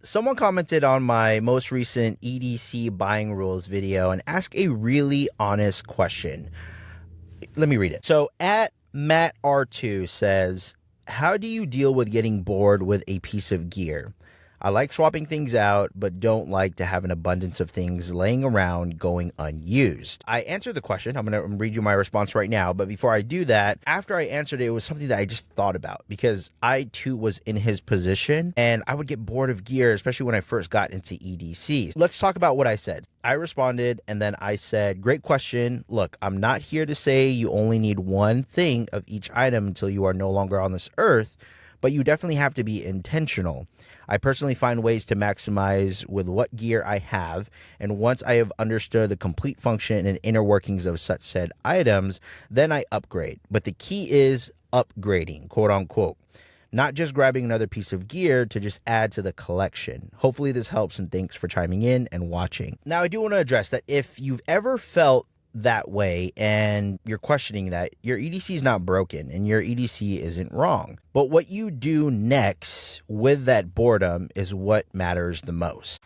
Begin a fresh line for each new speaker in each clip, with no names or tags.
Someone commented on my most recent EDC buying rules video and asked a really honest question. Let me read it. So at Matt R2 says, how do you deal with getting bored with a piece of gear? I like swapping things out, but don't like to have an abundance of things laying around going unused. I answered the question. I'm going to read you my response right now. But before I do that, after I answered it, it was something that I just thought about because I too was in his position and I would get bored of gear, especially when I first got into EDCs. Let's talk about what I said. I responded and then I said, great question. Look, I'm not here to say you only need one thing of each item until you are no longer on this earth, but you definitely have to be intentional. I personally find ways to maximize with what gear I have, and once I have understood the complete function and inner workings of such said items, then I upgrade. But the key is upgrading, quote unquote. Not just grabbing another piece of gear to just add to the collection. Hopefully this helps, and thanks for chiming in and watching. Now, I do want to address that if you've ever felt that way and you're questioning that, your EDC is not broken and your EDC isn't wrong. But what you do next with that boredom is what matters the most.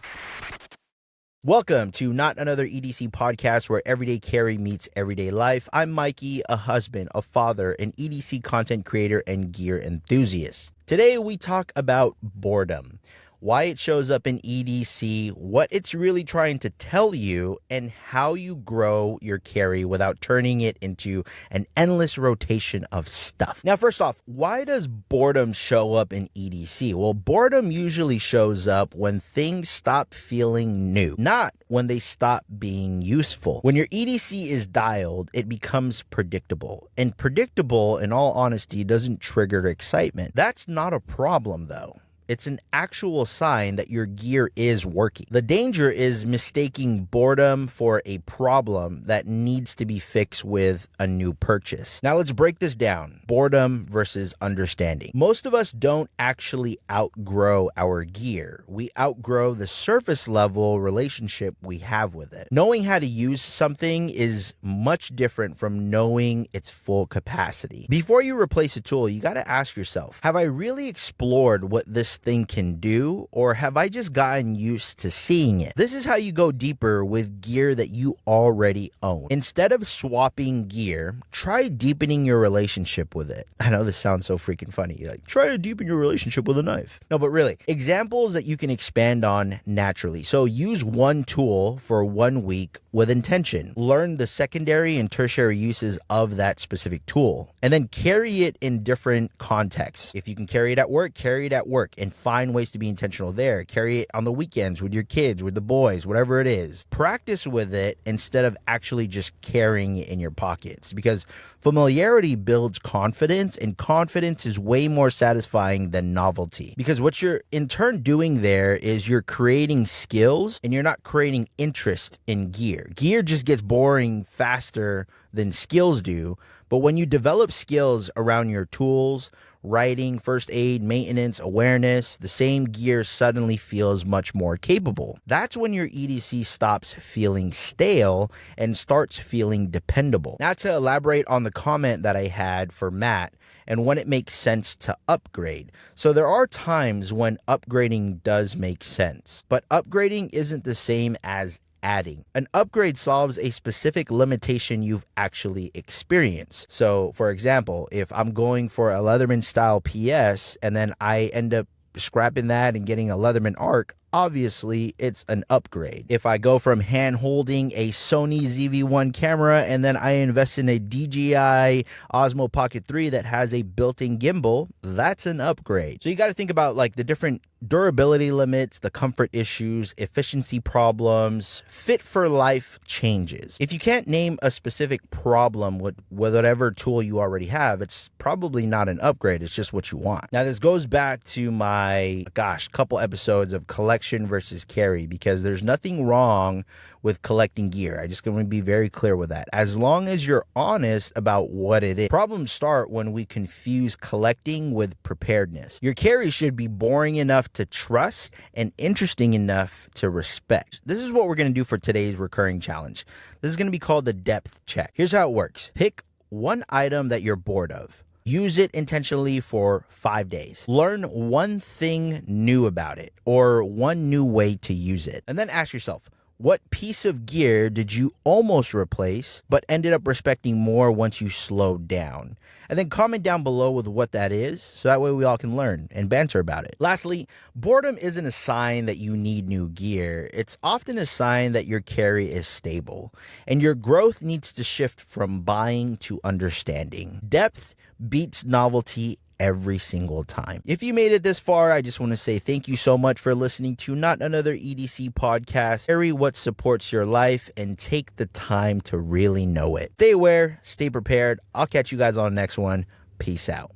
Welcome to Not Another EDC Podcast, where everyday carry meets everyday life. I'm Mikey, a husband, a father, an EDC content creator, and gear enthusiast. Today we talk about boredom, why it shows up in EDC, what it's really trying to tell you, and how you grow your carry without turning it into an endless rotation of stuff. Now, first off, why does boredom show up in EDC? Well, boredom usually shows up when things stop feeling new, not when they stop being useful. When your EDC is dialed, it becomes predictable. And predictable, in all honesty, doesn't trigger excitement. That's not a problem, though. It's an actual sign that your gear is working. The danger is mistaking boredom for a problem that needs to be fixed with a new purchase. Now let's break this down. Boredom versus understanding. Most of us don't actually outgrow our gear. We outgrow the surface level relationship we have with it. Knowing how to use something is much different from knowing its full capacity. Before you replace a tool, you got to ask yourself, have I really explored what this thing can do, or have I just gotten used to seeing it? This is how you go deeper with gear that you already own. Instead of swapping gear, try deepening your relationship with it. I know this sounds so freaking funny. Like, try to deepen your relationship with a knife. No, but really, examples that you can expand on naturally. So use one tool for 1 week with intention. Learn the secondary and tertiary uses of that specific tool, and then carry it in different contexts. If you can carry it at work, carry it at work and find ways to be intentional there. Carry it on the weekends with your kids, with the boys, whatever it is. Practice with it instead of actually just carrying it in your pockets, because familiarity builds confidence, and confidence is way more satisfying than novelty. Because what you're in turn doing there is you're creating skills and you're not creating interest in gear. Gear just gets boring faster than skills do. But when you develop skills around your tools, writing, first aid, maintenance, awareness, the same gear suddenly feels much more capable. That's when your EDC stops feeling stale and starts feeling dependable. Now, to elaborate on the comment that I had for Matt and when it makes sense to upgrade. So there are times when upgrading does make sense, but upgrading isn't the same as adding. An upgrade solves a specific limitation you've actually experienced. So, for example, if I'm going for a Leatherman style PS and then I end up scrapping that and getting a Leatherman ARC, obviously it's an upgrade. If I go from hand holding a Sony ZV-1 camera and then I invest in a DJI Osmo Pocket 3 that has a built-in gimbal, that's an upgrade. So you got to think about like the different durability limits, the comfort issues, efficiency problems, fit for life changes. If you can't name a specific problem with whatever tool you already have, it's probably not an upgrade. It's just what you want. Now, this goes back to my, couple episodes of collection versus carry, because there's nothing wrong with collecting gear. I just going to be very clear with that. As long as you're honest about what it is. Problems start when we confuse collecting with preparedness. Your carry should be boring enough to trust and interesting enough to respect. This is what we're going to do for today's recurring challenge. This is going to be called the depth check. Here's how it works. Pick one item that you're bored of. Use it intentionally for 5 days. Learn one thing new about it or one new way to use it. And then ask yourself, what piece of gear did you almost replace but ended up respecting more once you slowed down? And then comment down below with what that is, so that way we all can learn and banter about it. Lastly, boredom isn't a sign that you need new gear. It's often a sign that your carry is stable, and your growth needs to shift from buying to understanding. Depth beats novelty every single time. If you made it this far, I just want to say thank you so much for listening to Not Another EDC Podcast. Carry what supports your life and take the time to really know it. Stay aware, stay prepared. I'll catch you guys on the next one. Peace out.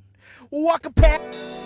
Walk a path.